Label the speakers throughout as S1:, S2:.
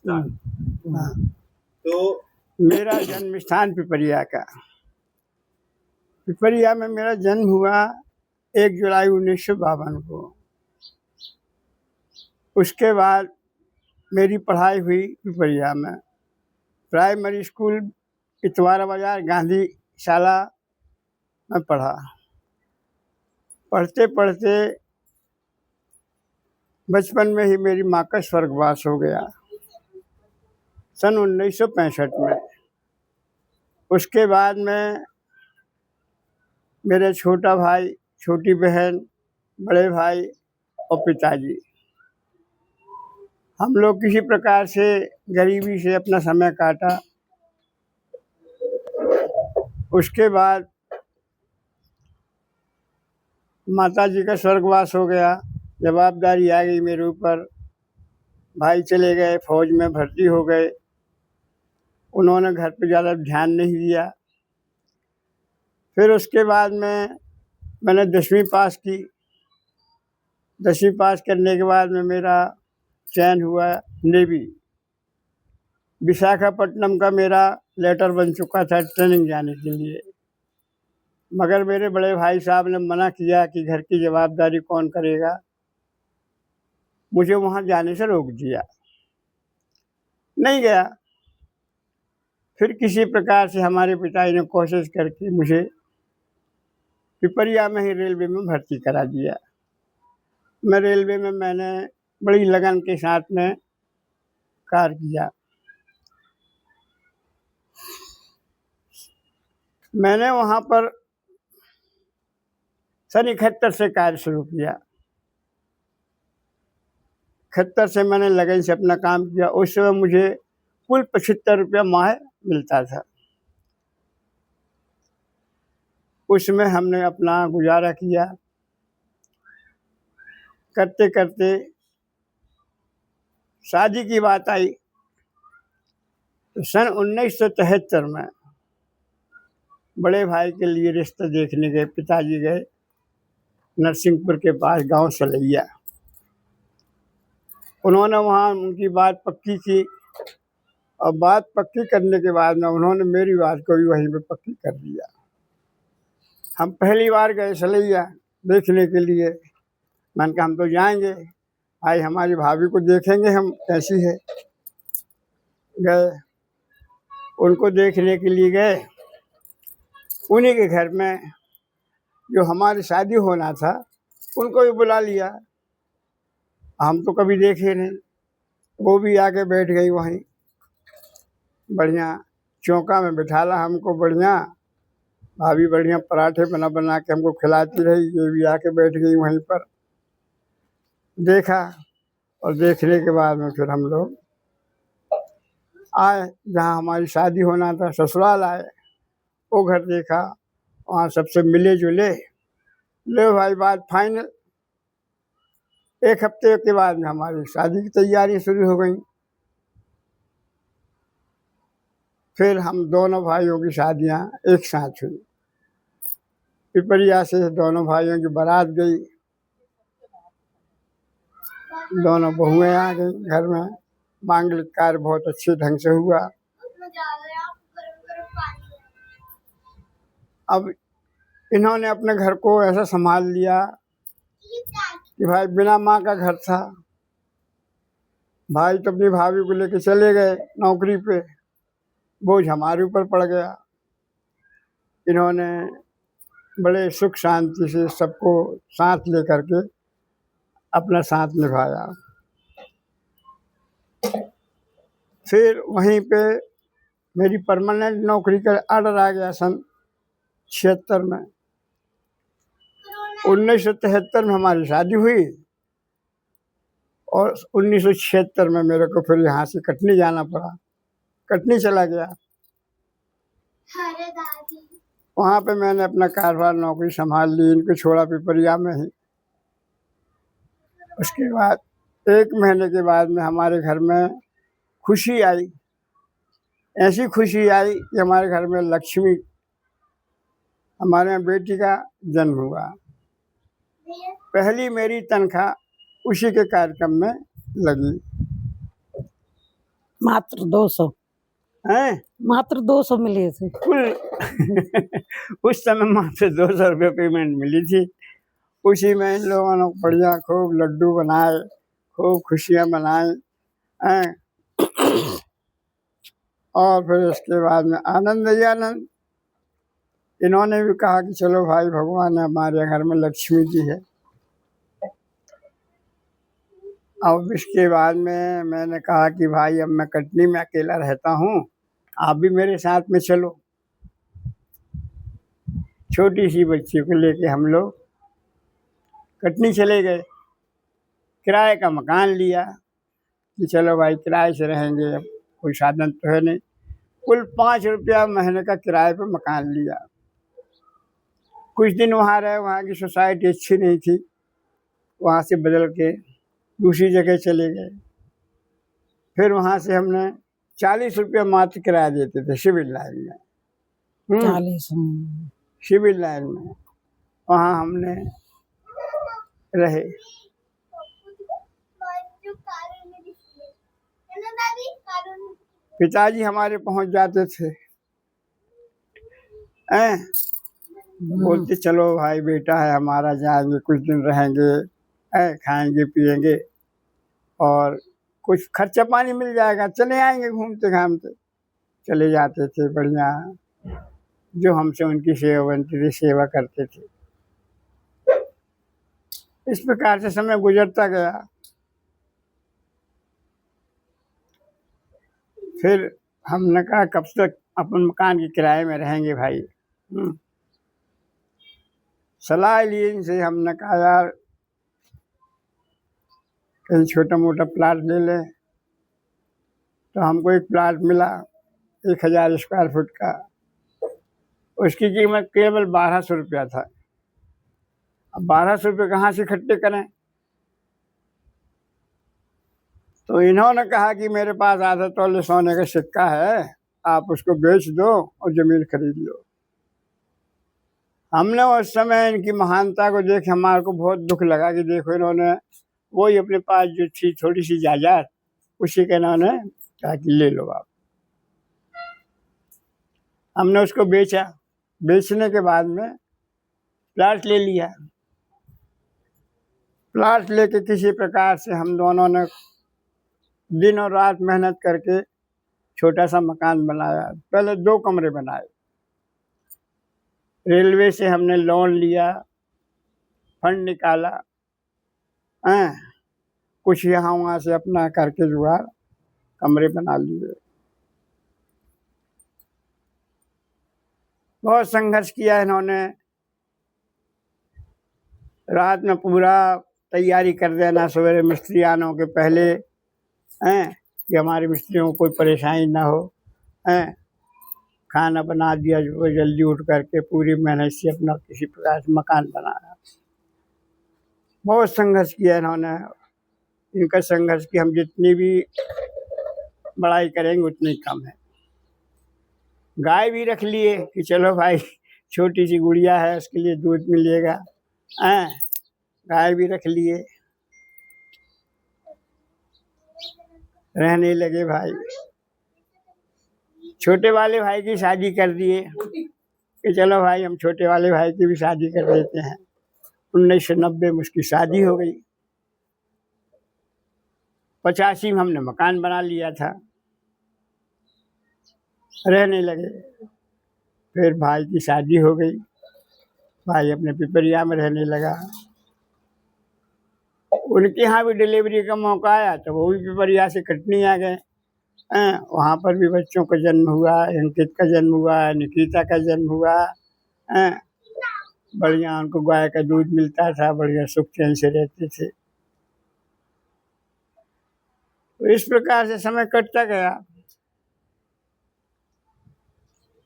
S1: हाँ।
S2: तो
S1: मेरा जन्म स्थान पिपरिया का। पिपरिया में मेरा जन्म हुआ 1 जुलाई 1952 को। उसके बाद मेरी पढ़ाई हुई पिपरिया में। प्राइमरी स्कूल इतवारा बाजार गांधी शाला में पढ़ा। पढ़ते पढ़ते बचपन में ही मेरी माँ का स्वर्गवास हो गया सन 1965 में। उसके बाद में मेरे छोटा भाई, छोटी बहन, बड़े भाई और पिताजी, हम लोग किसी प्रकार से गरीबी से अपना समय काटा। उसके बाद माताजी का स्वर्गवास हो गया, जवाबदारी आ गई मेरे ऊपर। भाई चले गए, फौज में भर्ती हो गए। उन्होंने घर पे ज़्यादा ध्यान नहीं दिया। फिर उसके बाद में मैंने 10वीं पास की। 10वीं पास करने के बाद में मेरा चयन हुआ नेवी। विशाखापट्टनम का मेरा लेटर बन चुका था ट्रेनिंग जाने के लिए, मगर मेरे बड़े भाई साहब ने मना किया कि घर की जवाबदारी कौन करेगा। मुझे वहाँ जाने से रोक दिया, नहीं गया। फिर किसी प्रकार से हमारे पिताजी ने कोशिश करके मुझे पिपरिया में ही रेलवे में भर्ती करा दिया। मैं रेलवे में मैंने बड़ी लगन के साथ में कार्य किया। मैंने वहाँ पर सन 71 से कार्य शुरू किया। 71 से मैंने लगन से अपना काम किया। उस समय मुझे कुल 75 रुपया माह मिलता था। उसमें हमने अपना गुजारा किया। करते करते शादी की बात आई तो सन 1973 में बड़े भाई के लिए रिश्ता देखने गए। पिताजी गए नरसिंहपुर के पास गांव सलैया। उन्होंने वहाँ उनकी बात पक्की की और बात पक्की करने के बाद में उन्होंने मेरी बात को भी वहीं पे पक्की कर दिया। हम पहली बार गए सलैया देखने के लिए। मैंने कहा हम तो जाएंगे, भाई हमारी भाभी को देखेंगे हम कैसी है। गए, उनको देखने के लिए गए। उन्हीं के घर में जो हमारी शादी होना था उनको भी बुला लिया। हम तो कभी देखे नहीं, वो भी आके बैठ गई वहीं। बढ़िया चौका में बिठाला हमको, बढ़िया भाभी बढ़िया पराठे बना बना के हमको खिलाती रही। ये भी आके बैठ गई वहीं पर। देखा और देखने के बाद में फिर हम लोग आए जहाँ हमारी शादी होना था, ससुराल आए। वो घर देखा, वहाँ सबसे मिले जुले, ले भाई बात फाइनल। 1 हफ्ते के बाद में हमारी शादी की तैयारी शुरू हो गई। फिर हम दोनों भाइयों की शादियाँ एक साथ हुई। पिपरिया से दोनों भाइयों की बारात गई, दोनों बहुएं आ गई घर में। मांगलिक कार्य बहुत अच्छे ढंग से हुआ। अब इन्होंने अपने घर को ऐसा संभाल लिया कि भाई बिना माँ का घर था। भाई तो अपनी भाभी को लेके चले गए नौकरी पे, बोझ हमारे ऊपर पड़ गया। इन्होंने बड़े सुख शांति से सबको साथ लेकर के अपना साथ निभाया। फिर वहीं पे मेरी परमानेंट नौकरी का ऑर्डर आ गया सन 76 में। 1973 में हमारी शादी हुई और 1976 में मेरे को फिर यहाँ से कटनी जाना पड़ा। कटनी चला गया। वहाँ पे मैंने अपना कारोबार नौकरी संभाल ली, इनको छोड़ा पिपरिया में ही। उसके बाद 1 महीने के बाद में हमारे घर में खुशी आई। ऐसी खुशी आई कि हमारे घर में लक्ष्मी, हमारे यहाँ बेटी का जन्म हुआ। पहली मेरी तनख्वाह उसी के कार्यक्रम में लगी।
S2: मात्र 200
S1: हैं?
S2: मात्र 200 मिले थे।
S1: उस समय मात्र 200 रुपये पेमेंट मिली थी। उसी में इन लोगों ने बढ़िया खूब लड्डू बनाए, खूब खुशियाँ मनाई हैं। और फिर इसके बाद में आनंद ही आनंद। इन्होंने भी कहा कि चलो भाई, भगवान हमारे घर में लक्ष्मी जी है। अब इसके बाद में मैंने कहा कि भाई अब मैं कटनी में अकेला रहता हूँ, आप भी मेरे साथ में चलो। छोटी सी बच्ची को लेके हम लोग कटनी चले गए। किराए का मकान लिया कि चलो भाई किराए से रहेंगे, अब कोई साधन तो है नहीं। कुल 5 रुपया महीने का किराए पे मकान लिया। कुछ दिन वहाँ रहे, वहाँ की सोसाइटी अच्छी नहीं थी, वहाँ से बदल के दूसरी जगह चले गए। फिर वहाँ से हमने 40 रुपया मात्र किराया देते थे सिविल लाइन में।
S2: 40
S1: सिविल लाइन में वहाँ हमने रहे। पिताजी हमारे पहुँच जाते थे, बोलते चलो भाई बेटा है हमारा, जाएंगे कुछ दिन रहेंगे, खाएंगे पिएंगे और कुछ खर्चा पानी मिल जाएगा, चले आएंगे घूमते घामते। चले जाते थे बढ़िया, जो हमसे उनकी सेवा बनती थी सेवा करते थे। इस प्रकार से समय गुजरता गया। फिर हमने कहा कब तक अपन मकान के किराए में रहेंगे भाई। सलाह ली इनसे, हमने कहा यार कहीं छोटा मोटा प्लाट ले लें। तो हमको एक प्लाट मिला 1000 स्क्वायर फुट का। उसकी कीमत केवल 1200 रुपया था। अब 1200 रुपये कहाँ से इकट्ठे करें? तो इन्होंने कहा कि मेरे पास आधा तोले सोने का सिक्का है, आप उसको बेच दो और ज़मीन खरीद लो। हमने उस समय इनकी महानता को देख हमारे को बहुत दुख लगा कि देखो इन्होंने वही अपने पास जो थी थोड़ी सी जायदाद, उसी के इन्होंने कहा कि ले लो आप। हमने उसको बेचा। बेचने के बाद में प्लाट ले लिया। प्लाट लेके किसी प्रकार से हम दोनों ने दिन और रात मेहनत करके छोटा सा मकान बनाया। पहले 2 कमरे बनाए। रेलवे से हमने लोन लिया, फंड निकाला, कुछ यहाँ वहाँ से अपना करके जुगाड़ कमरे बना लिए। बहुत संघर्ष किया इन्होंने। रात में पूरा तैयारी कर देना सवेरे मिस्त्री आने के पहले, कि हमारे मिस्त्रियों को कोई परेशानी ना हो। खाना बना दिया जो जल्दी उठ करके, पूरी मेहनत से अपना किसी प्रकार से मकान बनाया। बहुत संघर्ष किया इन्होंने। इनका संघर्ष की हम जितनी भी बड़ाई करेंगे उतनी कम है। गाय भी रख लिए कि चलो भाई छोटी सी गुड़िया है, उसके लिए दूध मिलेगा। गाय भी रख लिए। रहने लगे भाई। छोटे वाले भाई की शादी कर दिए कि चलो भाई हम छोटे वाले भाई की भी शादी कर देते हैं। 1990 में उसकी शादी हो गई। 85 में हमने मकान बना लिया था। रहने लगे। फिर भाई की शादी हो गई। भाई अपने पिपरिया में रहने लगा। उनके यहाँ भी डिलीवरी का मौका आया तो वो भी पिपरिया से कटनी आ गए। वहाँ पर भी बच्चों का जन्म हुआ। अंकित का जन्म हुआ, निकिता का जन्म हुआ। बढ़िया उनको गाय का दूध मिलता था, बढ़िया सुख चैन से रहते थे। तो इस प्रकार से समय कटता गया।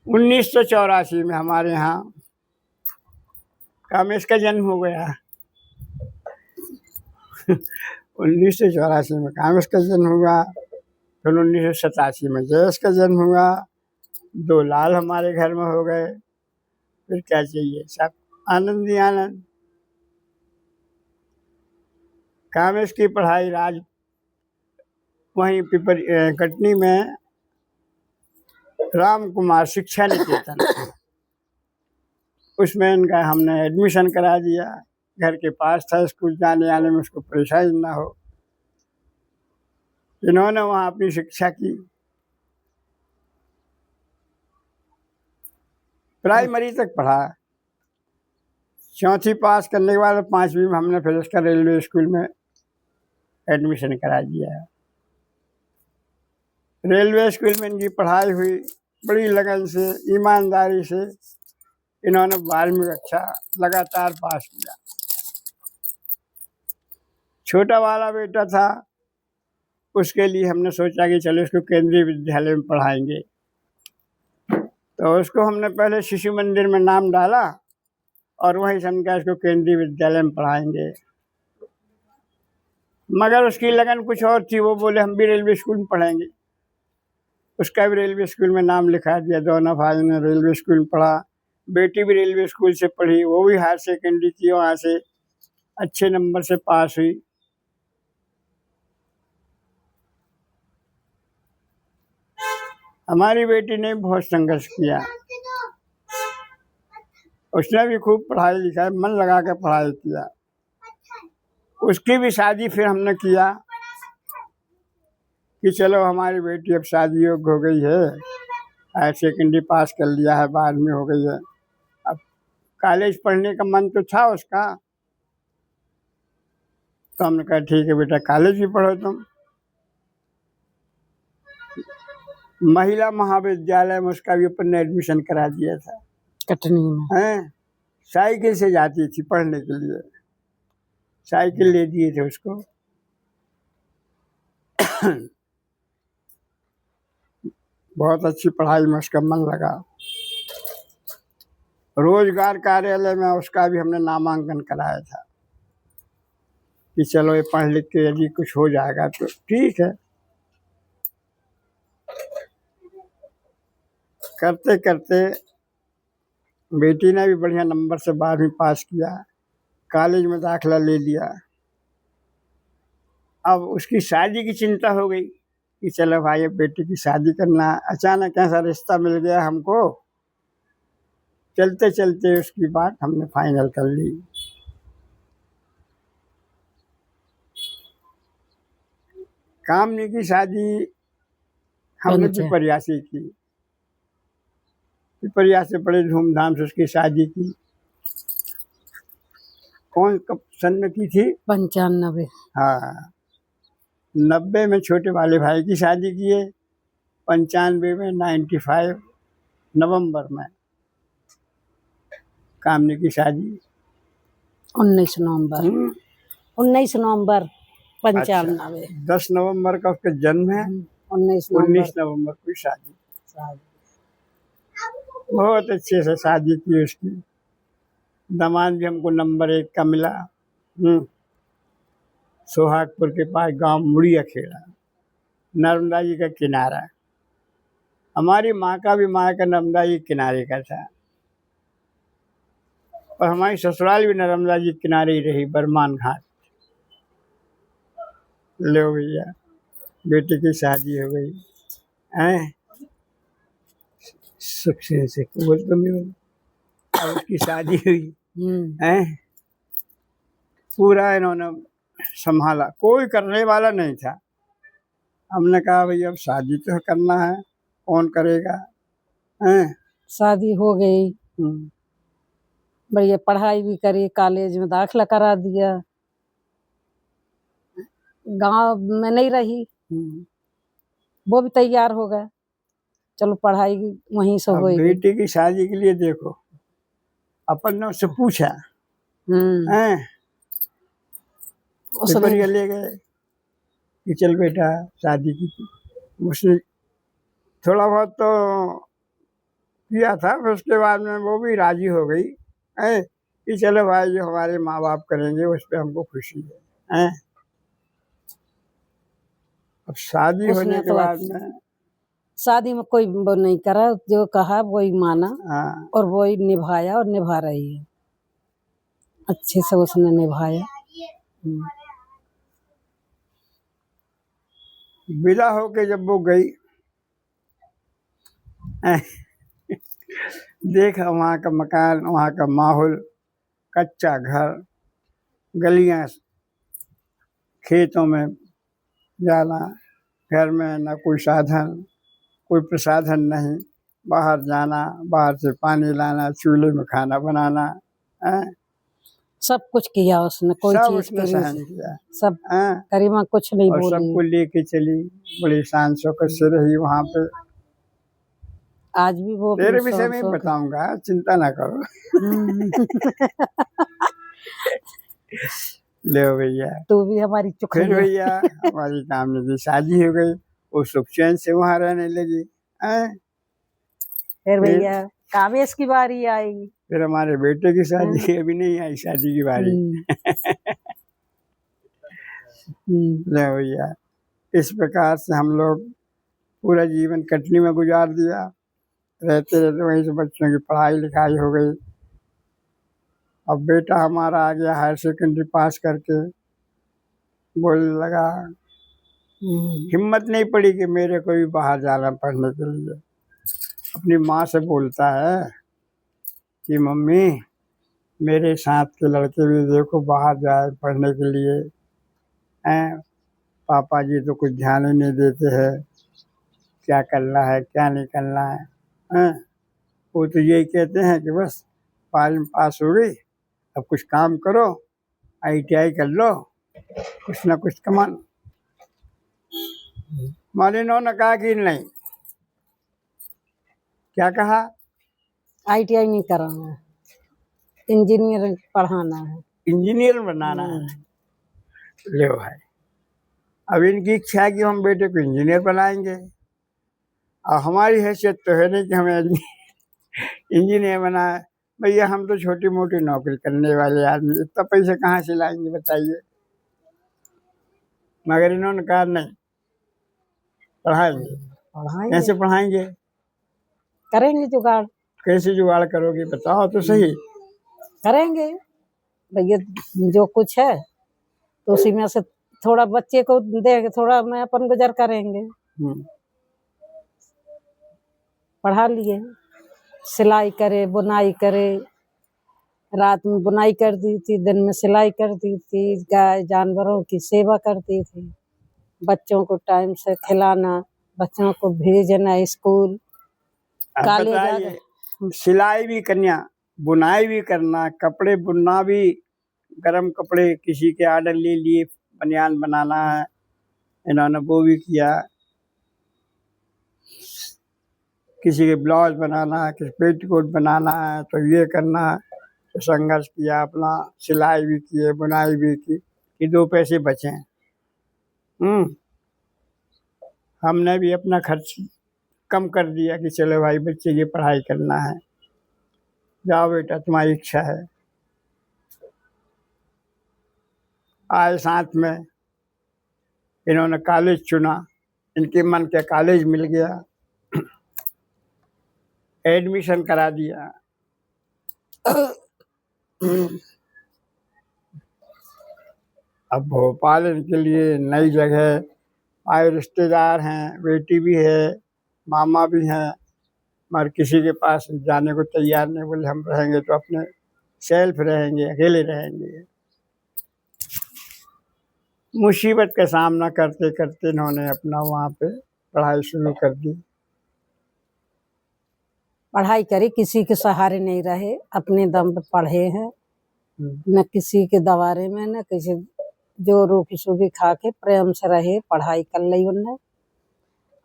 S1: 1984 में हमारे यहाँ कामेश का जन्म हो गया। 1984 में कामेश का जन्म हुआ। फिर 1987 में जयेश का जन्म हुआ। 2 लाल हमारे घर में हो गए। फिर क्या चाहिए, सब आनंद ही आनंद। कामेश की पढ़ाई वहीं कटनी में राम कुमार शिक्षा निकेतन, उसमें इनका हमने एडमिशन करा दिया। घर के पास था, स्कूल जाने आने में उसको परेशानी ना हो। इन्होंने वहाँ अपनी शिक्षा की, प्राइमरी तक पढ़ा। 4वीं पास करने के बाद 5वीं में हमने फिर उसका रेलवे स्कूल में एडमिशन करा दिया। रेलवे स्कूल में इनकी पढ़ाई हुई, बड़ी लगन से, ईमानदारी से इन्होंने 12वीं कक्षा लगातार पास किया। छोटा वाला बेटा था, उसके लिए हमने सोचा कि चलो इसको केंद्रीय विद्यालय में पढ़ाएंगे। तो उसको हमने पहले शिशु मंदिर में नाम डाला और वहीं से हमने कहा इसको केंद्रीय विद्यालय में पढ़ाएंगे। मगर उसकी लगन कुछ और थी, वो बोले हम भी रेलवे स्कूल में पढ़ेंगे। उसका भी रेलवे स्कूल में नाम लिखा दिया। दोनों भाई ने रेलवे स्कूल में पढ़ा। बेटी भी रेलवे स्कूल से पढ़ी, वो भी हायर सेकेंडरी की, वहाँ से अच्छे नंबर से पास हुई। हमारी बेटी ने बहुत संघर्ष किया, उसने भी खूब पढ़ाई लिखाई मन लगा कर पढ़ाई किया। उसकी भी शादी फिर हमने किया कि चलो हमारी बेटी अब शादी योग्य हो गई है, हायर सेकेंडरी पास कर लिया है, बाद में हो गई है। अब कॉलेज पढ़ने का मन तो था उसका, तो हमने कहा ठीक है बेटा कॉलेज भी पढ़ो तुम। महिला महाविद्यालय में उसका भी अपन ने एडमिशन करा दिया था,
S2: कटनी में।
S1: हैं, साइकिल से जाती थी पढ़ने के लिए, साइकिल ले दिए थे उसको। बहुत अच्छी पढ़ाई में उसका मन लगा। रोजगार कार्यालय में उसका भी हमने नामांकन कराया था कि चलो ये पढ़ लिख के यदि कुछ हो जाएगा तो ठीक है। करते करते बेटी ने भी बढ़िया नंबर से 12वीं पास किया, कॉलेज में दाखिला ले लिया। अब उसकी शादी की चिंता हो गई कि चलो भाई अब बेटी की शादी करना। अचानक ऐसा रिश्ता मिल गया हमको, चलते चलते उसकी बात हमने फाइनल कर ली। कामनी की शादी हमने पिपरिया से की, पिपरिया से बड़े धूमधाम से उसकी शादी की। कौन कब सन में की थी?
S2: 95।
S1: हाँ, 90 में छोटे वाले भाई की शादी किए, 95 में 95 नवंबर में कामनी की शादी।
S2: 19 नवंबर 19 नवंबर 95।
S1: 10 नवंबर का उसका जन्म है,
S2: 19
S1: नवंबर को शादी। बहुत अच्छे से शादी की उसकी। दामाद भी हमको नंबर 1 का मिला। सोहागपुर के पास गांव मुड़िया खेड़ा, नर्मदा जी का किनारा। हमारी माँ का भी नर्मदा जी किनारे का था और हमारी ससुराल भी नर्मदा जी किनारे ही रही, बरमान घाट। लो भैया बेटी की शादी हो गई हैं, सुख से बोल तो नहीं। अब उसकी शादी हुई हैं, पूरा इन्होंने संभाला, कोई करने वाला नहीं था। हमने कहा भैया अब शादी तो करना है, कौन करेगा हैं।
S2: शादी हो गई, बढ़िया पढ़ाई भी करी, कॉलेज में दाखिला करा दिया। गांव में नहीं रही, वो भी तैयार हो गया, चलो पढ़ाई वहीं से हो।
S1: बेटी की शादी के लिए देखो, अपन ने उससे पूछा हैं, पिपरिया ले गए कि चल बेटा शादी की। उसने थोड़ा बहुत तो किया था, फिर उसके बाद में वो भी राजी हो गई है कि चलो भाई जो हमारे माँ बाप करेंगे उस पर हमको खुशी है। अब शादी होने के बाद में
S2: शादी में कोई वो नहीं करा, जो कहा वही माना।
S1: हाँ,
S2: और वही निभाया और निभा रही है, अच्छे से उसने निभाया।
S1: विदा होके जब वो गई, देखा वहाँ का मकान, वहाँ का माहौल, कच्चा घर, गलियाँ, खेतों में जाना, घर में न कोई साधन, कोई प्रसाधन नहीं, बाहर जाना, बाहर से पानी लाना, चूल्हे में खाना बनाना,
S2: सब कुछ किया उसने, कोई
S1: सब
S2: चीज
S1: उसने
S2: के
S1: सहन
S2: लिए
S1: किया।
S2: सब।
S1: हाँ,
S2: करीमा कुछ नहीं
S1: और
S2: बोली।
S1: सबको लेके चली, बड़ी शान शौकत से रही वहाँ पे।
S2: आज भी वो
S1: तेरे विषय
S2: शान
S1: में
S2: शौकत।
S1: बताऊंगा, चिंता ना करो। ले भैया,
S2: तू भी हमारी चुख
S1: फिर भैया हमारी कामनी की शादी हो गई, वो सुख चैन से वहाँ रहने लगी।
S2: फिर भैया कावेश की बारी आई।
S1: फिर हमारे बेटे की शादी, अभी नहीं आई शादी की बारी। ले भैया, इस प्रकार से हम लोग पूरा जीवन कटनी में गुजार दिया। रहते रहते वहीं से बच्चों की पढ़ाई लिखाई हो गई। अब बेटा हमारा आ गया हायर सेकेंडरी पास करके, बोलने लगा, हिम्मत नहीं पड़ी कि मेरे को भी बाहर जाना पढ़ने के लिए। अपनी माँ से बोलता है कि मम्मी मेरे साथ के लड़के भी देखो बाहर जाए पढ़ने के लिए, हैं पापा जी तो कुछ ध्यान ही नहीं देते हैं, क्या करना है क्या नहीं करना है, हैं वो तो यही कहते हैं कि बस 12वीं पास हो गई, अब कुछ काम करो, ITI कर लो, कुछ ना कुछ कमा। मालिनों ने कहा कि नहीं, क्या कहा,
S2: ITI नहीं कराना है, इंजीनियर पढ़ाना है,
S1: इंजीनियर बनाना है। ले भाई, अब इनकी इच्छा है कि हम बेटे को इंजीनियर बनाएंगे, और हमारी हैसियत तो है नहीं कि हमें इंजीनियर बनाए। भैया हम तो छोटी मोटी नौकरी करने वाले आदमी, इतना पैसे कहाँ से लाएंगे बताइए। मगर इन्होंने कहा नहीं, पढ़ाएंगे। कैसे पढ़ाएंगे,
S2: करेंगे जुगाड़।
S1: कैसे जुगाड़ करोगे बताओ तो सही।
S2: करेंगे भैया, जो कुछ है तो उसी में से थोड़ा बच्चे को देंगे, थोड़ा मैं अपन गुजर करेंगे। पढ़ा लिए, सिलाई करे, बुनाई करे, रात में बुनाई करती थी, दिन में सिलाई करती थी, गाय जानवरों की सेवा करती थी, बच्चों को टाइम से खिलाना, बच्चों को भेजना स्कूल,
S1: बताइए, सिलाई भी करना, बुनाई भी करना, कपड़े बुनना भी, गरम कपड़े किसी के आर्डर ले लिए, बनियान बनाना है, इन्होंने वो भी किया, किसी के ब्लाउज बनाना है, किसी पेटीकोट बनाना है, तो ये करना है, तो संघर्ष किया अपना, सिलाई भी किए, बुनाई भी की कि 2 पैसे बचे। हमने भी अपना खर्च कम कर दिया कि चलो भाई बच्चे की पढ़ाई करना है, जाओ बेटा तुम्हारी इच्छा है। आए साथ में, इन्होंने कॉलेज चुना, इनके मन के कॉलेज मिल गया, एडमिशन करा दिया। अब भोपाल इनके लिए नई जगह, आए रिश्तेदार हैं, बेटी भी है, मामा भी हैं, मगर किसी के पास जाने को तैयार नहीं, बोले हम रहेंगे तो अपने सेल्फ रहेंगे, अकेले रहेंगे। मुसीबत का सामना करते करते इन्होंने अपना वहाँ पे पढ़ाई शुरू कर दी।
S2: पढ़ाई करी, किसी के सहारे नहीं रहे, अपने दम पे पढ़े हैं, न किसी के दवारे में, न किसी, जो रोटी सूखी खा के प्रेम से रहे, पढ़ाई कर ली उनने।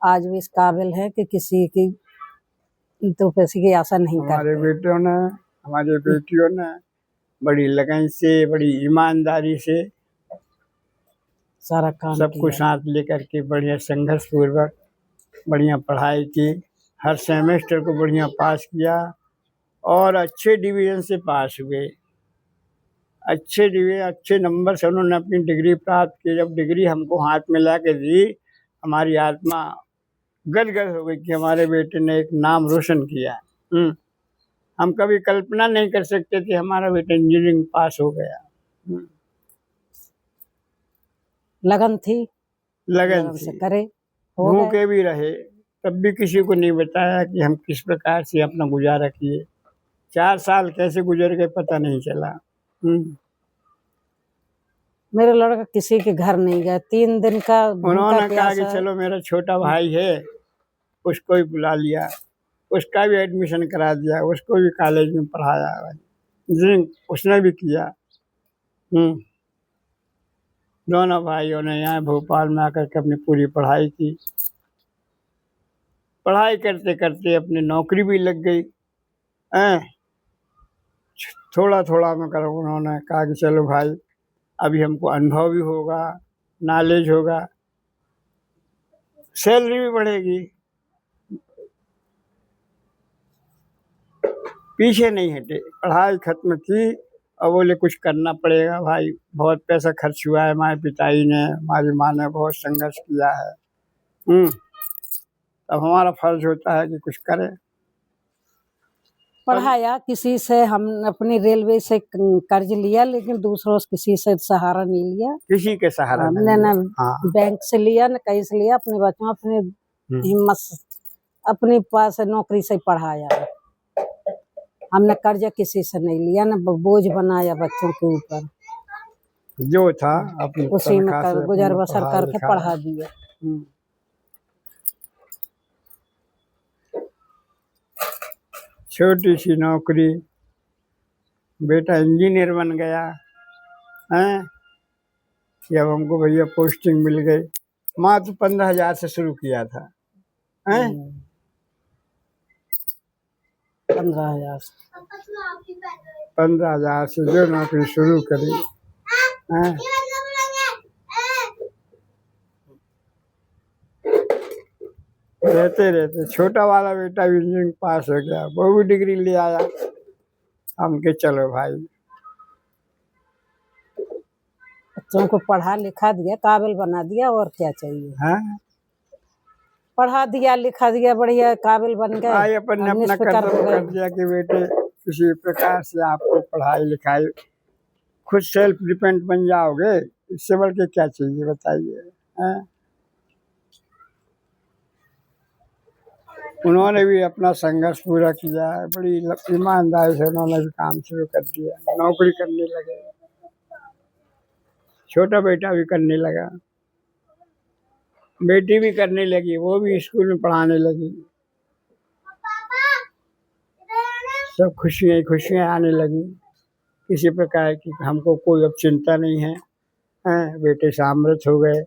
S2: आज भी इस काबिल है कि किसी की तो पैसे की आशा नहीं करते।
S1: हमारे बेटों ने, हमारे बेटियों ने बड़ी लगन से, बड़ी ईमानदारी से
S2: सारा काम
S1: सबको साथ लेकर के बढ़िया संघर्ष पूर्वक बढ़िया पढ़ाई की, हर सेमेस्टर को बढ़िया पास किया, और अच्छे डिवीजन से पास हुए, अच्छे नंबर से उन्होंने अपनी डिग्री प्राप्त की। जब डिग्री हमको हाथ में ला के दी, हमारी आत्मा गदगद हो गई कि हमारे बेटे ने एक नाम रोशन किया। हम कभी कल्पना नहीं कर सकते थे हमारा बेटा इंजीनियरिंग पास हो गया।
S2: लगन थी,
S1: लगन
S2: से
S1: थी,
S2: करे, हो गए।
S1: भूखे भी रहे, तब भी किसी को नहीं बताया कि हम किस प्रकार से अपना गुजारा किए। 4 साल कैसे गुजर गए पता नहीं चला।
S2: मेरा लड़का किसी के घर नहीं गया, 3 दिन का भूखा
S1: उन्होंने कहा कि
S2: प्यासा।
S1: चलो मेरा छोटा भाई है, उसको ही बुला लिया, उसका भी एडमिशन करा दिया, उसको भी कॉलेज में पढ़ाया, ड्रिंक उसने भी किया। दोनों भाइयों ने यहाँ भोपाल में आकर के अपनी पूरी पढ़ाई की। पढ़ाई करते करते अपनी नौकरी भी लग गई। थोड़ा थोड़ा में कर उन्होंने कहा कि चलो भाई अभी हमको अनुभव भी होगा, नॉलेज होगा, सैलरी भी बढ़ेगी। पीछे नहीं हटे, पढ़ाई खत्म की और बोले कुछ करना पड़ेगा भाई, बहुत पैसा खर्च हुआ है, हमारे पिताजी ने, हमारी माँ ने बहुत संघर्ष किया है। अब हमारा फर्ज होता है कि कुछ करें।
S2: पढ़ाया किसी से, हम अपनी रेलवे से कर्ज लिया, लेकिन दूसरों से किसी से सहारा नहीं लिया,
S1: किसी के सहारा
S2: हमने
S1: नहीं
S2: न
S1: लिया। हाँ।
S2: बैंक से लिया न कहीं से लिया, अपने बच्चों अपने हिम्मत से, अपने पास नौकरी से पढ़ाया। हमने कर्जा किसी से नहीं लिया, न बोझ बनाया बच्चों के ऊपर,
S1: जो था अपनी
S2: उसी में
S1: तनख्वाह से
S2: गुजर
S1: अपना
S2: बसर
S1: पढ़ा
S2: करके
S1: लिखा।
S2: पढ़ा दिया।
S1: छोटी सी नौकरी, बेटा इंजीनियर बन गया है। जब हमको भैया पोस्टिंग मिल गई, मात्र 15,000 से शुरू किया था। 15,000 से जो नौकरी शुरू करी है। रहते रहते छोटा वाला बेटा भी इंजीनियरिंग पास हो गया, वो भी डिग्री ले आया। हम के चलो भाई,
S2: बच्चों को पढ़ा लिखा दिया, काबिल बना दिया, और क्या चाहिए। पढ़ा दिया लिखा दिया, बढ़िया काबिल बन गए।
S1: भाई अपन ने अपना कर्तव्य कर दिया कि बेटे किसी प्रकार से आपको पढ़ाई लिखाई, खुद सेल्फ डिपेंड बन जाओगे, इससे बढ़ के क्या चाहिए बताइए। उन्होंने भी अपना संघर्ष पूरा किया है, बड़ी ईमानदारी से उन्होंने भी काम शुरू कर दिया, नौकरी करने लगे। छोटा बेटा भी करने लगा, बेटी भी करने लगी, वो भी स्कूल में पढ़ाने लगी। सब खुशियाँ खुशियाँ आने लगी, किसी प्रकार की हमको कोई अब चिंता नहीं है। बेटे सामर्थ हो गए।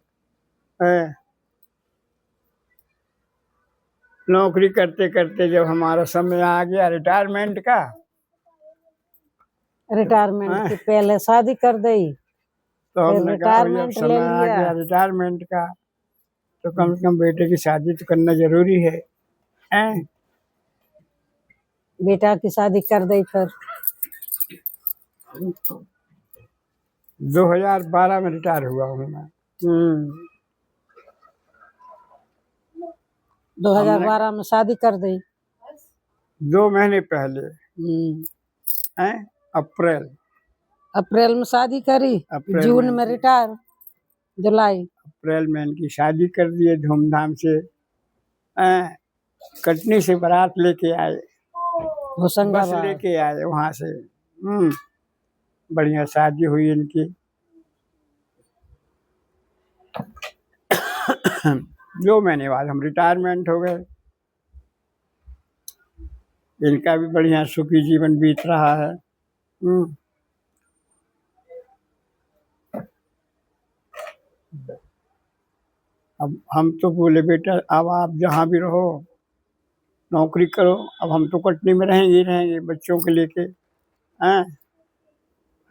S1: नौकरी करते करते जब हमारा समय आ गया रिटायरमेंट का,
S2: रिटायरमेंट के पहले शादी कर दी,
S1: तो हमने कहा जब समय आ गया रिटायरमेंट का, तो कम से कम बेटे की शादी तो करना जरूरी है।
S2: बेटा की शादी कर दी। फिर
S1: 2012 में रिटायर हुआ हूँ मैं।
S2: 2012 में शादी कर दी।
S1: 2 महीने पहले
S2: अप्रैल में शादी करी, जून में रिटायर, जुलाई
S1: अप्रैल में इनकी शादी कर दिए धूमधाम से। कटनी से बारात लेके आए, बस लेके आए वहाँ से। बढ़िया शादी हुई इनकी। 2 महीने बाद हम रिटायरमेंट हो गए। इनका भी बढ़िया सुखी जीवन बीत रहा है। अब हम तो बोले बेटा अब आप जहाँ भी रहो नौकरी करो, अब हम तो कटनी में रहेंगे बच्चों के लेके।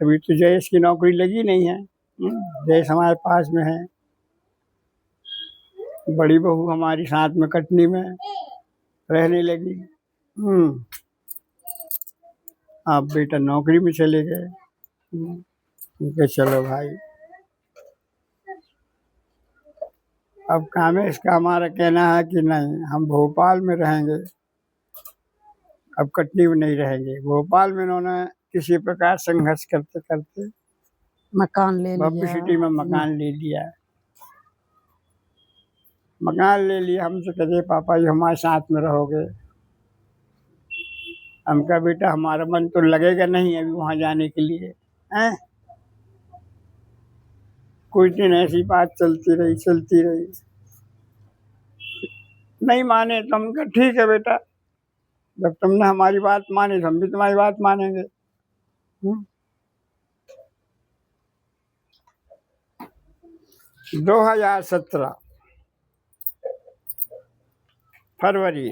S1: अभी तो जयेश की नौकरी लगी नहीं है, जयेश हमारे पास में है, बड़ी बहू हमारी साथ में कटनी में रहने लगी। अब बेटा नौकरी में चले गए। चलो भाई अब कामेश का हमारा कहना है कि नहीं हम भोपाल में रहेंगे, अब कटनी में नहीं रहेंगे। भोपाल में इन्होंने किसी प्रकार संघर्ष करते करते
S2: मकान ले लिया,
S1: भव्य सिटी में मकान ले लिया। मकान ले लिया। हमसे कहते पापा जी हमारे साथ में रहोगे। हम कहा बेटा हमारा मन तो लगेगा नहीं अभी वहाँ जाने के लिए, हैं। कुछ दिन ऐसी बात चलती रही। नहीं माने तो हम कहा ठीक है बेटा, जब तुमने हमारी बात मानी तो हम भी तुम्हारी बात मानेंगे। 2017 फरवरी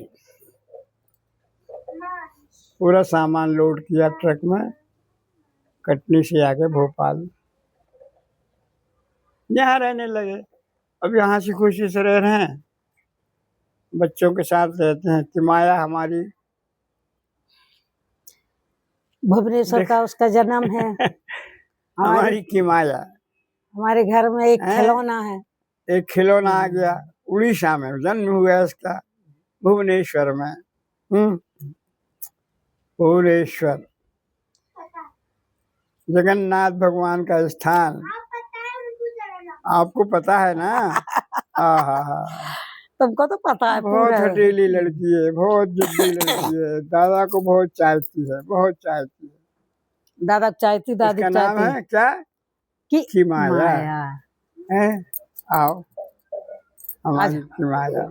S1: पूरा सामान लोड किया ट्रक में, कटनी से आके भोपाल यहाँ रहने लगे। अब यहाँ से खुशी से रह रहे हैं, बच्चों के साथ रहते हैं। किमाया हमारी
S2: भुवनेश्वर का उसका जन्म है।
S1: हमारी किमाया
S2: हमारे घर में एक खिलौना है।
S1: एक खिलौना आ गया। उड़ीसा में जन्म हुआ इसका, भुवनेश्वर में। भुवनेश्वर जगन्नाथ भगवान का स्थान आपको पता है ना।
S2: तुमको तो पता है।
S1: बहुत हठीली लड़की है, बहुत जिद्दी लड़की है। दादा को बहुत चाहती है, बहुत चाहती है।
S2: दादा चाहती, दादी
S1: इसका नाम है क्या? किमाया है। आओ हमारी किमाया।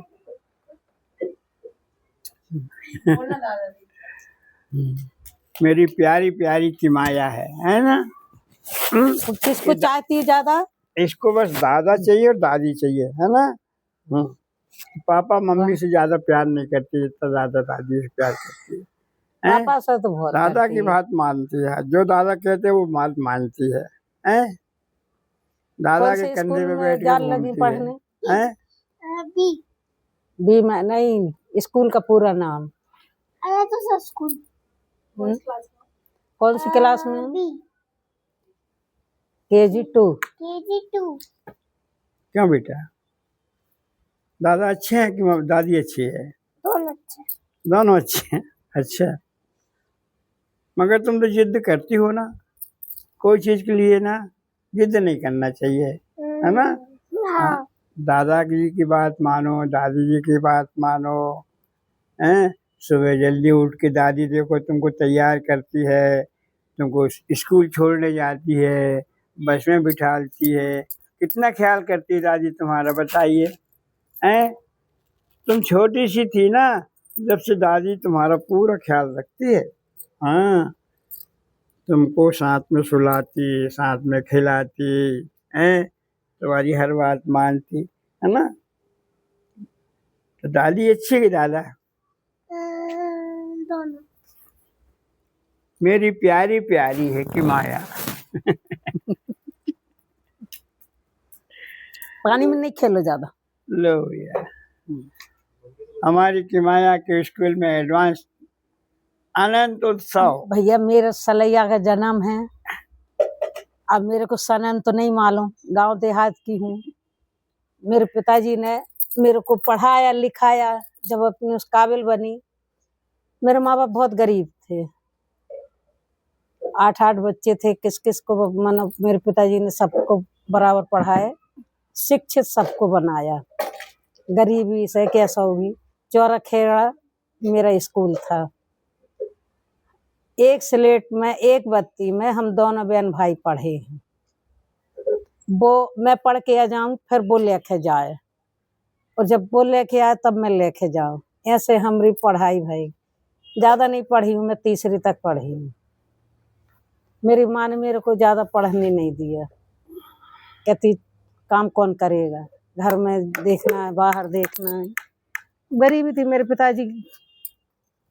S1: मेरी प्यारी प्यारी किमाया है ना।
S2: किसको चाहती है ज्यादा? इसको
S1: बस दादा चाहिए और दादी चाहिए, है ना। पापा मम्मी से ज्यादा प्यार नहीं करती जितना दादा दादी से प्यार करती है।
S2: पापा से तो बहुत
S1: दादा की बात मानती है, जो दादा कहते हैं वो बात मानती है, हैं? दादा के कंधे पे बैठ के घूमती है।
S2: बी में नहीं, स्कूल का पूरा नाम।
S3: अरे तो सर स्कूल
S2: कौन सी क्लास में? KG2।
S1: क्यों बेटा, दादा अच्छे हैं कि दादी अच्छी है? दोनों अच्छे हैं। अच्छा, मगर तुम तो जिद करती हो ना कोई चीज के लिए ना। जिद नहीं करना चाहिए, है ना। हाँ। दादा जी की बात मानो, दादी जी की बात मानो, हैं। सुबह जल्दी उठ के दादी देखो तुमको तैयार करती है, तुमको स्कूल छोड़ने जाती है, बस में बिठाती है। कितना ख्याल करती है दादी तुम्हारा, बताइए, हैं। तुम छोटी सी थी ना जब से दादी तुम्हारा पूरा ख्याल रखती है। हाँ, तुमको साथ में सुलाती, साथ में खिलाती, हैं, तुम्हारी हर बात मानती, है ना। तो दादी अच्छी है कि दादा?
S3: दोनों।
S1: मेरी प्यारी प्यारी है किमाया।
S2: पानी में नहीं खेलो ज्यादा।
S1: लो यार, हमारी किमाया के स्कूल में एडवांस अनंत उत्सव।
S2: भैया मेरा सलैया का जन्म है। अब मेरे को सनन तो नहीं मालूम, गांव देहात की हूँ। मेरे पिताजी ने मेरे को पढ़ाया लिखाया, जब अपनी उस काबिल बनी। मेरे माँ बाप बहुत गरीब थे, 8 बच्चे थे। किस किस को मानो मेरे पिताजी ने सबको बराबर पढ़ाए, शिक्षित सबको बनाया। गरीबी से कैसा होगी। चौराखेड़ा मेरा स्कूल था। एक स्लेट में एक बत्ती में हम दोनों बहन भाई पढ़े हैं। वो मैं पढ़ के आ जाऊं फिर वो लेके जाए, और जब वो लेके आए तब मैं लेके जाऊं। ऐसे हमारी पढ़ाई भाई। ज्यादा नहीं पढ़ी हूँ, मैं 3री तक पढ़ी हूँ। मेरी माँ ने मेरे को ज्यादा पढ़ने नहीं दिया। कहती काम कौन करेगा, घर में देखना है, बाहर देखना है। गरीबी थी। मेरे पिताजी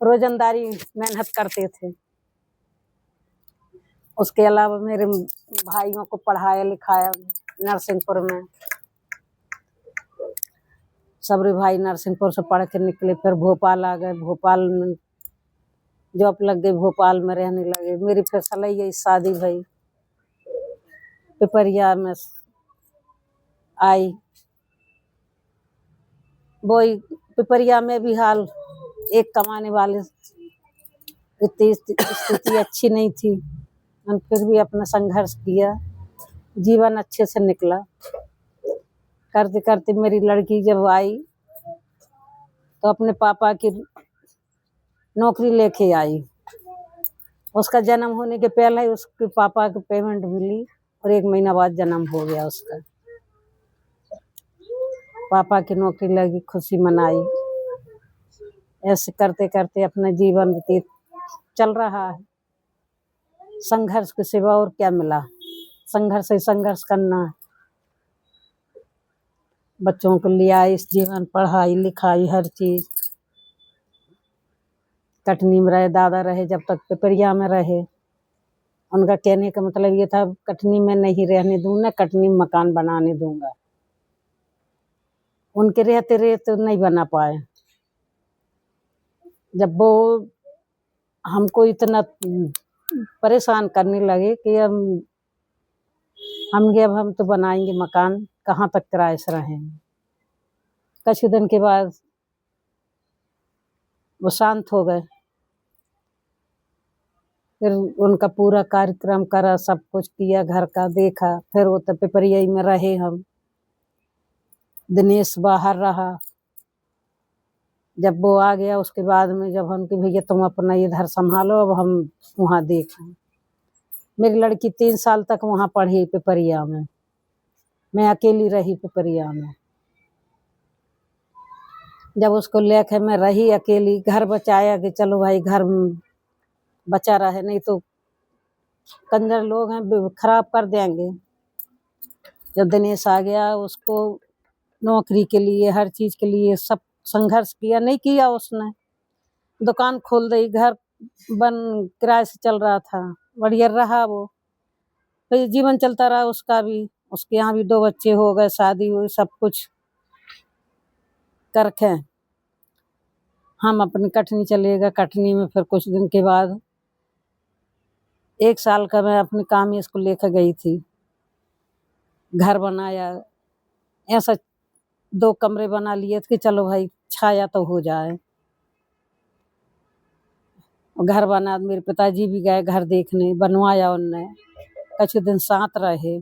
S2: रोजंदारी मेहनत करते थे। उसके अलावा मेरे भाइयों को पढ़ाया लिखाया नरसिंहपुर में। सबरे भाई नरसिंहपुर से पढ़ के निकले, फिर भोपाल आ गए। भोपाल में जॉब लग गई, भोपाल में रहने लगे। मेरी फिर सलैया शादी भई, पिपरिया में आई। वही पिपरिया में भी हाल एक कमाने वाले, इतनी स्थिति अच्छी नहीं थी। फिर भी अपना संघर्ष किया, जीवन अच्छे से निकला। करते करते मेरी लड़की जब आई तो अपने पापा की नौकरी लेके आई। उसका जन्म होने के पहले ही उसके पापा की पेमेंट मिली और 1 महीना बाद जन्म हो गया उसका। पापा की नौकरी लगी, खुशी मनाई। ऐसे करते करते अपना जीवन व्यतीत चल रहा है। संघर्ष के सिवा और क्या मिला, संघर्ष ही संघर्ष करना है। बच्चों को लिया इस जीवन, पढ़ाई लिखाई हर चीज। कटनी में रहे, दादा रहे जब तक, पिपरिया में रहे। उनका कहने का मतलब ये था कटनी में नहीं रहने दूंगा, कटनी में मकान बनाने दूंगा। उनके रहते रहे तो नहीं बना पाए। जब वो हमको इतना परेशान करने लगे कि हम तो बनाएंगे मकान, कहाँ तक किराए से रहेंगे। कुछ दिन के बाद वो शांत हो गए। फिर उनका पूरा कार्यक्रम करा, सब कुछ किया, घर का देखा। फिर वो तो पिपरिया में रहे हम। दिनेश बाहर रहा। जब वो आ गया उसके बाद में जब हम कि भैया तुम अपना इधर संभालो, अब हम वहाँ देखें। मेरी लड़की 3 साल तक वहाँ पढ़ी पिपरिया में। मैं अकेली रही पिपरिया में। जब उसको लेकर मैं रही अकेली, घर बचाया कि चलो भाई घर बचा रहे, नहीं तो कंजर लोग हैं खराब कर देंगे। जब दिनेश आ गया, उसको नौकरी के लिए हर चीज के लिए सब संघर्ष किया, नहीं किया उसने। दुकान खोल दी, घर बन किराए से चल रहा था, बढ़िया रहा वो। फिर जीवन चलता रहा उसका भी। उसके यहाँ भी 2 बच्चे हो गए, शादी हुई, सब कुछ करके हम अपनी कटनी चले गए। कटनी में फिर कुछ दिन के बाद 1 साल का मैं अपने काम ही इसको लेकर गई थी। घर बनाया, ऐसा 2 कमरे बना लिए थे कि चलो भाई छाया तो हो जाए। घर बना, मेरे पिताजी भी गए घर देखने, बनवाया उनने। कुछ दिन साथ रहे,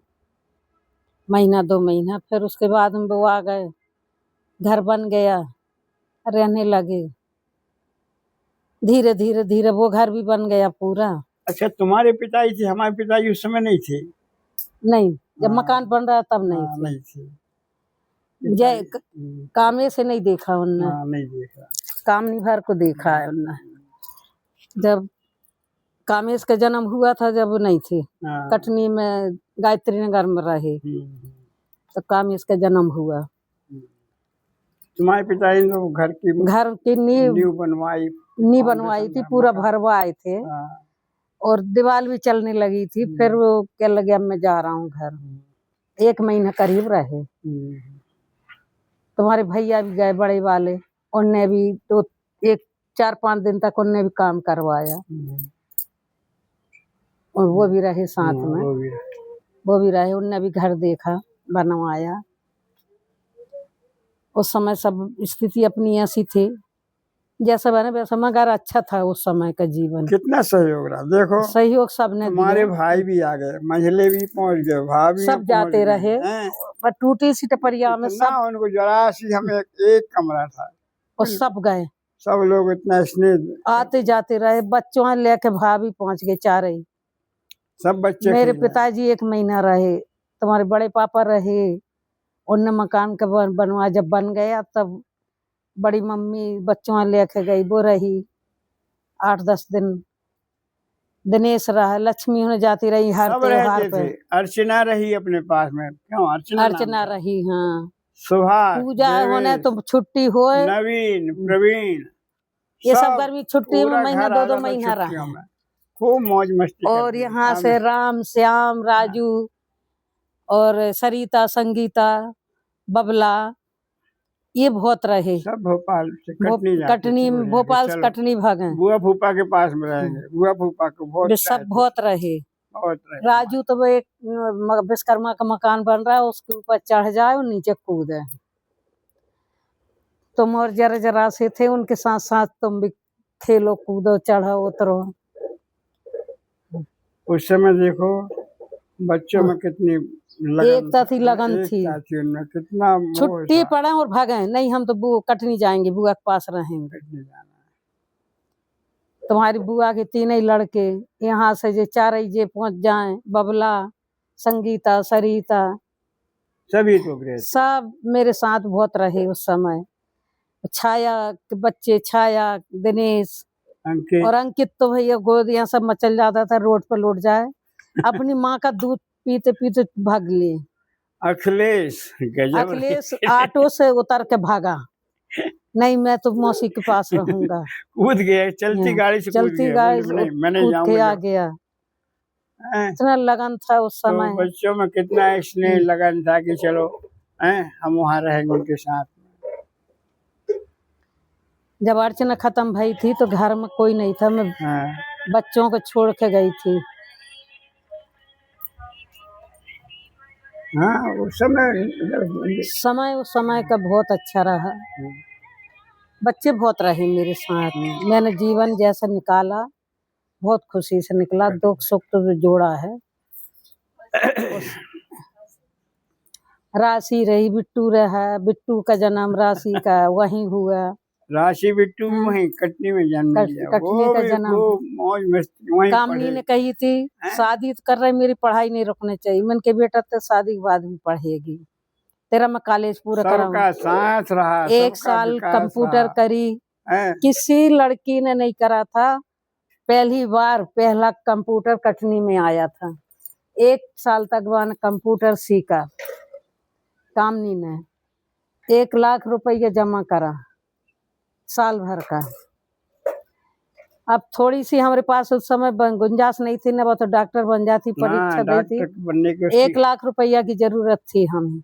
S2: महीना 2 महीना। फिर उसके बाद में वो आ गए, घर बन गया, रहने लगे। धीरे धीरे धीरे वो घर भी बन गया पूरा।
S1: अच्छा, तुम्हारे पिताजी थे, हमारे पिताजी उस समय नहीं थे।
S2: नहीं, जब मकान बन रहा तब नहीं थे।
S1: नहीं थे।
S2: जय कामे से नहीं देखा उनने।
S1: नहीं देखा।
S2: कामनी भर को देखा है उनने। जब कामेश का जन्म हुआ था जब नहीं थे, कटनी में गायत्री नगर में रहे, तो कामेश का जन्म हुआ।
S1: तुम्हारे पिताजी ने घर की नींव
S2: बनवाई थी, पूरा भरवाए थे। और दीवार भी चलने लगी थी। फिर वो क्या लगे अब मैं जा रहा हूँ घर। 1 महीना करीब रहे। तुम्हारे भैया भी गए बड़े वाले, उनने भी तो 4-5 दिन तक उनने भी काम करवाया। और वो भी रहे साथ में, वो भी रहे, उनने भी घर देखा, बनवाया। उस समय सब स्थिति अपनी ऐसी थी जैसा बने वैसा, मगर अच्छा था उस समय का जीवन।
S1: कितना सहयोग रहा, देखो
S2: सहयोग सबने दिया।
S1: हमारे भाई भी आ गए, मंझले भी पहुंच गए, भाभी
S2: सब जाते रहे। पर टूटी सी टपरिया में सब,
S1: उनको जरा सी हमें एक कमरा था
S2: और सब गए।
S1: सब लोग इतना स्नेह,
S2: आते जाते रहे। बच्चों लेके भाभी पहुंच गए चारे।
S1: सब बच्चे।
S2: मेरे पिताजी 1 महीना रहे, तुम्हारे बड़े पापा रहे। उनने मकान का बनवा, जब बन गया तब बड़ी मम्मी बच्चों लेके गई, वो रही 8-10 दिन। दिनेश रहा, लक्ष्मी होने जाती रही हर त्योहार पे।
S1: अर्चना रही अपने पास में, क्यों
S2: अर्चना रही। हाँ,
S1: सुबह
S2: पूजा होने तो छुट्टी हो,
S1: नवीन प्रवीण,
S2: ये सब गर्मी छुट्टी में महीना 2-2 महीना रहा।
S1: खूब मौज मस्ती।
S2: और यहाँ से राम, श्याम, राजू और सरिता, संगीता, बबला, ये बहुत रहे। सब
S1: भोपाल से
S2: कटनी भोपाल से कटनी भागे,
S1: बुआ फूफा के पास में रहेंगे। बुआ फूफा को
S2: बहुत रहे। राजू तो वो एक विश्वकर्मा का मकान बन रहा है, उसके ऊपर चढ़ जाए और नीचे कूदे। तुम और जरा जरा से थे, उनके साथ साथ तुम भी खेलो, कूदो, चढ़ो, उतरो।
S1: उस समय देखो बच्चों में कितनी लगन,
S2: एकता थी, लगन थी।
S1: एकता थी उनमें, कितना मोह
S2: छुट्टी
S1: था।
S2: पड़ा और भागे, नहीं हम तो कटनी जाएंगे, बुआ के पास रहेंगे।
S1: कटनी जाना है।
S2: तुम्हारी बुआ के तीनों लड़के यहाँ से जे चार जे पहुंच जाएं, बबला, संगीता, सरिता,
S1: सभी तो ग्रेट।
S2: सब मेरे साथ बहुत रहे उस समय। छाया के बच्चे, छाया, दिनेश
S1: अंकित,
S2: और अंकित तो भैया गोदियां सब मचल जाता था, रोड पर लौट जाए, अपनी माँ का दूध पीते पीते भाग लिए।
S1: अखिलेश गजब।
S2: अखिलेश ऑटो से उतर के भागा, नहीं मैं तो मौसी के पास रहूंगा।
S1: कूद गए, चलती गाड़ी से कूद
S2: चलती
S1: गए,
S2: गाड़ी
S1: बोले, नहीं मैं नहीं
S2: कूद के आ
S1: जाऊंगा।
S2: गया।
S1: हैं?
S2: इतना लगन था उस
S1: तो
S2: समय।
S1: बच्चों में कितना स्नेह लगन था कि चलो हम वहाँ रहेंगे उनके साथ।
S2: जब अर्चना खत्म भई थी तो घर में कोई नहीं था, मैं
S1: हाँ,
S2: बच्चों को छोड़ के गई थी।
S1: हाँ उस समय
S2: उस समय का बहुत अच्छा रहा। बच्चे बहुत रहे मेरे साथ, मैंने जीवन जैसा निकाला बहुत खुशी से निकला, दुख सुख तो जोड़ा है। राशि रही, बिट्टू रहा, बिट्टू का जन्म राशि का वहीं हुआ।
S1: राशि बिट्टू भी वहीं कटनी में जन्म लिया,
S2: कटनी का जन्म।
S1: वो मौज मस्ती वहीं
S2: कामनी
S1: पढ़े।
S2: ने कही थी शादी तो कर रही, मेरी पढ़ाई नहीं रुकनी चाहिए। मैंने के बेटा तो शादी के बाद भी पढ़ेगी, तेरा मैं कॉलेज पूरा कराऊं।
S1: सबका साथ रहा,
S2: 1
S1: सबका
S2: साल
S1: विकास
S2: कंप्यूटर
S1: रहा।
S2: करी,
S1: हैं?
S2: किसी लड़की ने नहीं करा था। पहली बार पहला कंप्यूटर कटनी में आया था। 1 साल तक मैंने कंप्यूटर सीखा। कामनी ने 1 लाख रुपया जमा करा साल भर का। अब थोड़ी सी हमारे पास उस समय गुंजाइश नहीं थी, ना वो तो डॉक्टर बन जाती, परीक्षा दी थी।
S1: डॉक्टर बनने के
S2: 1 लाख रुपया की जरूरत थी हमें।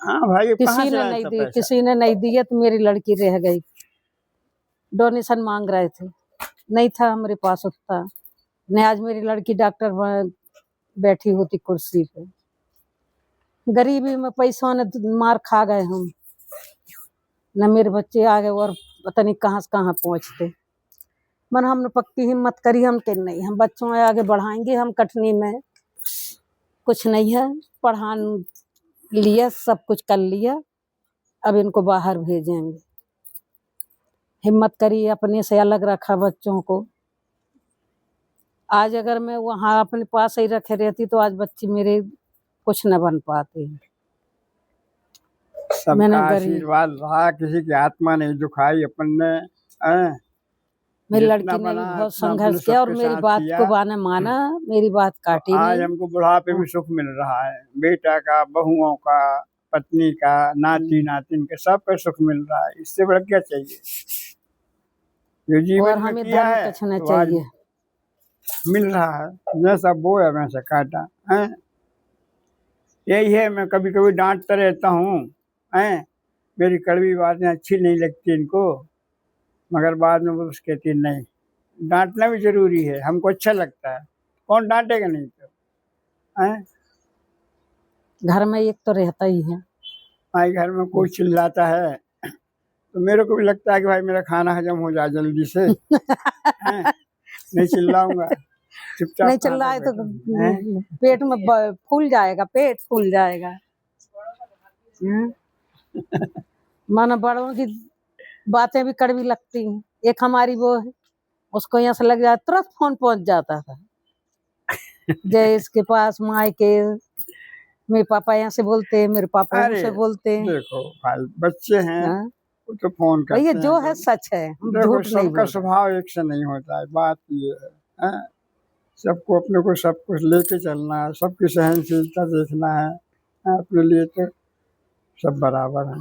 S1: हाँ भाई,
S2: किसी ने नहीं दी, किसी ने नहीं दिया तो मेरी लड़की रह गई। डोनेशन मांग रहे थे, नहीं था हमारे पास उतना, नहीं आज मेरी लड़की डॉक्टर बैठी होती कुर्सी पे। गरीबी में पैसों ने मार खा गए हम, न मेरे बच्चे आ गए और पता नहीं कहाँ से कहाँ पहुँचते। मन हमने पक्की हिम्मत करी, हम के नहीं, हम बच्चों आगे बढ़ाएंगे। हम कटनी में कुछ नहीं है, पढ़ा लिया, सब कुछ कर लिया, अब इनको बाहर भेजेंगे। हिम्मत करी, अपने से अलग रखा बच्चों को। आज अगर मैं वहाँ अपने पास ही रखे रहती तो आज बच्चे मेरे कुछ न बन पाते।
S1: सबका आशीर्वाद रहा, किसी की आत्मा नहीं दुखाई अपन ने।
S2: मेरी लड़की ने भी बहुत संघर्ष किया और मेरी बात को बाने माना, मेरी बात काटी
S1: आज
S2: नहीं।
S1: हमको बुढ़ापे में सुख मिल रहा है, बेटा का, बहुओं का, पत्नी का, नाती नातिन का, सब पे सुख मिल रहा है। इससे बड़ा क्या चाहिए? जो जीवन में
S2: हमें
S1: किया
S2: धन
S1: है
S2: कछना
S1: तो
S2: चाहिए,
S1: मिल रहा है। जैसा बोया वैसा काटा है। यही है, मैं कभी कभी डांटता रहता हूँ, मेरी कड़वी बातें अच्छी नहीं लगती इनको, मगर बाद में वो कहती नहीं, डांटना भी जरूरी है, हमको अच्छा लगता है, कौन डांटेगा नहीं तो।
S2: घर में एक तो रहता ही है।
S1: भाई घर में कोई चिल्लाता है तो मेरे को भी लगता है कि भाई मेरा खाना हजम हो जाए जल्दी से। नहीं चिल्लाऊंगा, चुपचाप
S2: नहीं चिल्लाए तो पेट में फूल जाएगा, पेट फूल जाएगा। मानो बड़ों की बातें भी कड़वी लगती हैं। एक हमारी वो है, उसको यहाँ से लग जाए तुरंत फोन पहुंच जाता था, जय इसके पास माँ के, मेरे पापा यहाँ से बोलते हैं, मेरे पापा से बोलते हैं।
S1: देखो भाई बच्चे हैं, वो तो फोन करते हैं,
S2: जो है सच है, हम
S1: देखो
S2: झूठ नहीं
S1: सबका स्वभाव एक से नहीं होता है। बात ये है, सबको अपने को सब कुछ लेके चलना है, सबकी सहनशीलता देखना है, अपने लिए तो सब बराबर है।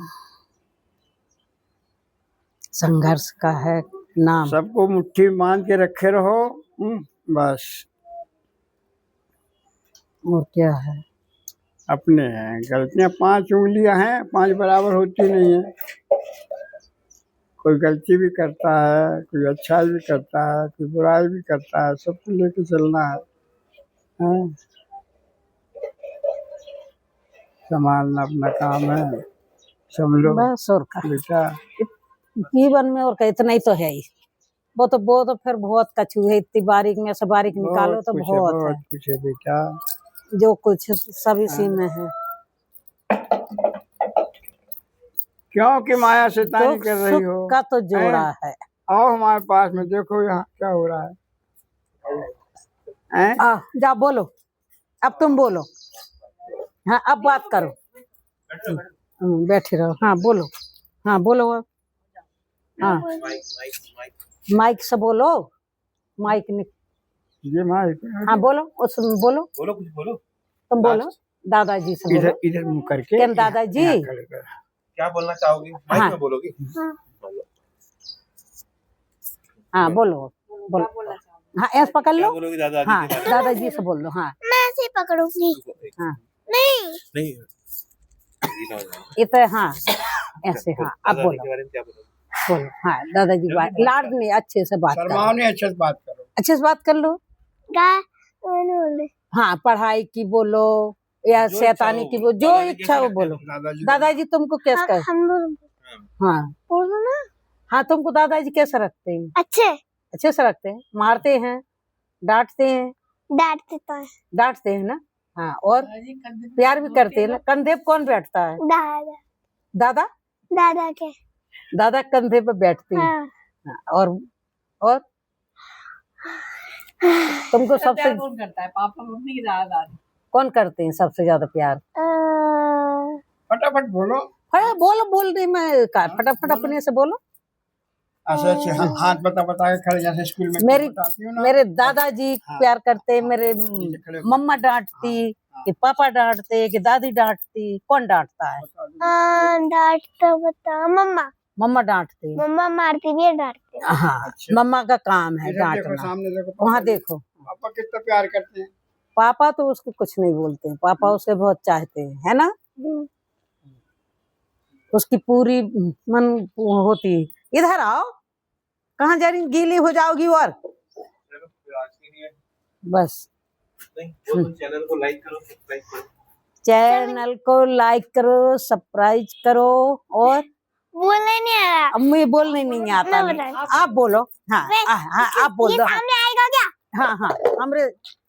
S2: संघर्ष का है नाम,
S1: सबको मुट्ठी बांध के रखे रहो, बस।
S2: और क्या है,
S1: अपने हैं गलतियां 5 उंगलियां हैं, 5 बराबर होती नहीं है। कोई गलती भी करता है, कोई अच्छाई भी करता है, कोई बुराई भी करता है, सबको लेके चलना है। संभालना अपना काम है, समझो
S2: बस। और का
S1: बेटा
S2: जीवन में और का इतना ही तो है ही। वो तो फिर बहुत कछु है, इतनी बारीक में से बारीक निकालो तो बहुत है।
S1: कुछ है बेटा।
S2: जो कुछ सब इसी में है।
S1: क्यों कि माया शैतानी
S2: तो
S1: कर रही
S2: सुख
S1: हो?
S2: का तो जोड़ा है।
S1: आओ हमारे पास में, देखो यहाँ क्या हो रहा है। हैं?
S2: जा बोलो, अब तुम बोलो। हाँ अब बात करो। बैठे रहो। हाँ बोलो, हाँ बोलो अब। हाँ माइक से बोलो, माइक ने।
S1: ये माइक।
S2: हाँ बोलो, उसमें बोलो,
S4: बोलो कुछ बोलो।
S2: तुम बोलो दादाजी से बोलो।
S1: इधर इधर मुंह करके
S2: क्या दादाजी?
S1: यहाँ खड़े कर।
S4: क्या बोलना चाहोगी? माइक
S2: हाँ।
S4: में बोलोगी?
S2: हाँ बोलो बोलो। हाँ ऐसे पकड़
S4: क्या
S2: लो।
S4: बोलोगी दादाजी
S2: हाँ
S4: के बारे में?
S2: दादाजी से बोल लो। हाँ
S3: मैं ऐसे ही पकड़ूंगी।
S2: हाँ
S3: नहीं
S4: नहीं
S2: इतना। हाँ ऐसे। हाँ अब
S4: दादाजी
S2: बोलो
S4: के बारे में क्या बोलोगी?
S2: बोलो। हाँ दादाजी बात लाड नहीं, अच्छे से बात
S1: शर्माओ
S2: करो,
S1: नहीं, अच्छे से बात करो।
S2: अच्छे से बात कर लो।
S3: गाय बोले
S2: हाँ पढ़ाई की बोलो या
S4: जो
S2: शैतानी
S4: इच्छा
S2: की
S4: हो,
S2: बोलो, जो
S4: दादाजी
S2: इच्छा हो
S4: कैसे
S2: बोलो।
S4: रखते
S1: दादाजी
S2: दादाजी तुमको कैसे कर?
S3: हम दोनों
S2: हाँ
S3: बोलो ना।
S2: हाँ तुमको दादाजी कैसे रखते हैं?
S3: अच्छे
S2: अच्छे से रखते हैं, मारते हैं, डांटते हैं?
S3: डांटते तो है
S2: डांटते हैं ना। हाँ और प्यार भी करते हैं ना। कंधे पे कौन बैठता है?
S3: दादा
S2: दादा।
S3: दादा के।
S2: दादा कंधे पे बैठते हैं।
S3: हाँ
S2: हाँ, और तुमको सबसे
S5: कौन करता है? पापा मम्मी की दादा दादी।
S2: कौन करते हैं सबसे ज्यादा प्यार?
S1: फटाफट बोलो।
S2: अरे बोलो, बोलने में का फटाफट अपने से बोलो।
S1: ऐसे ऐसे हाथ बता बता के खड़े, जैसे स्कूल में
S2: मेरी
S1: बताती हूँ ना।
S2: मेरे दादाजी
S1: हाँ।
S2: प्यार करते, मेरे
S1: खड़े हो।
S2: मम्मा डांटती कि पापा डांटते कि दादी डांटती? कौन डांटता है?
S3: डांटता बता मम्मा।
S2: मम्मा डांटती।
S3: मम्मा मारती भी है डांटती भी है।
S2: हाँ
S1: अच्छा।
S2: मम्मा का काम है
S1: इधर देखो,
S2: डांटना।
S1: सामने देखो।
S2: वहाँ देखो,
S1: पापा कितना प्यार करते हैं।
S2: पापा तो उसको कुछ नहीं बोलते हैं, पापा उसे बहुत चाहते हैं, है ना। उसकी पूरी मन होती है। इधर आओ, कहाँ जा रही? गीली हो जाओगी। और बस
S4: चैनल को लाइक करो, सब्सक्राइब करो।
S2: चैनल को लाइक करो, सब्सक्राइब करो। और
S3: बोलने नहीं आ रहा।
S2: अम्मी बोलने नहीं आता
S3: मैं
S2: नहीं।
S3: बता-
S2: आप बोलो। हाँ हाँ आप बोल
S3: ये
S2: दो।
S3: सामने आएगा क्या?
S2: हाँ हाँ हमरे।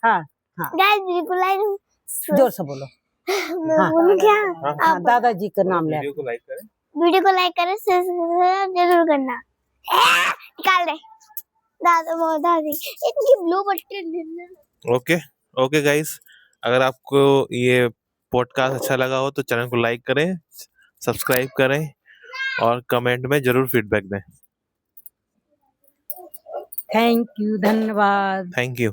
S2: हाँ हाँ
S3: गाइस बिल्कुल लाइक
S2: जोर से बोलो।
S3: मैं
S2: हाँ।
S3: बोलूं क्या?
S2: हाँ दादाजी का नाम ले।
S4: वीडियो को लाइक करें।
S3: वीडियो को लाइक करें, सब्सक्राइब जरूर करना। निकाल दे दादा बहुत दादी इनकी blue button.
S4: Okay okay guys, अगर आपको ये पॉडकास्ट अच्छा लगा हो तो चैनल को लाइक करें, सब्सक्राइब करें और कमेंट में जरूर फीडबैक दें।
S2: थैंक यू, धन्यवाद।
S4: Thank you.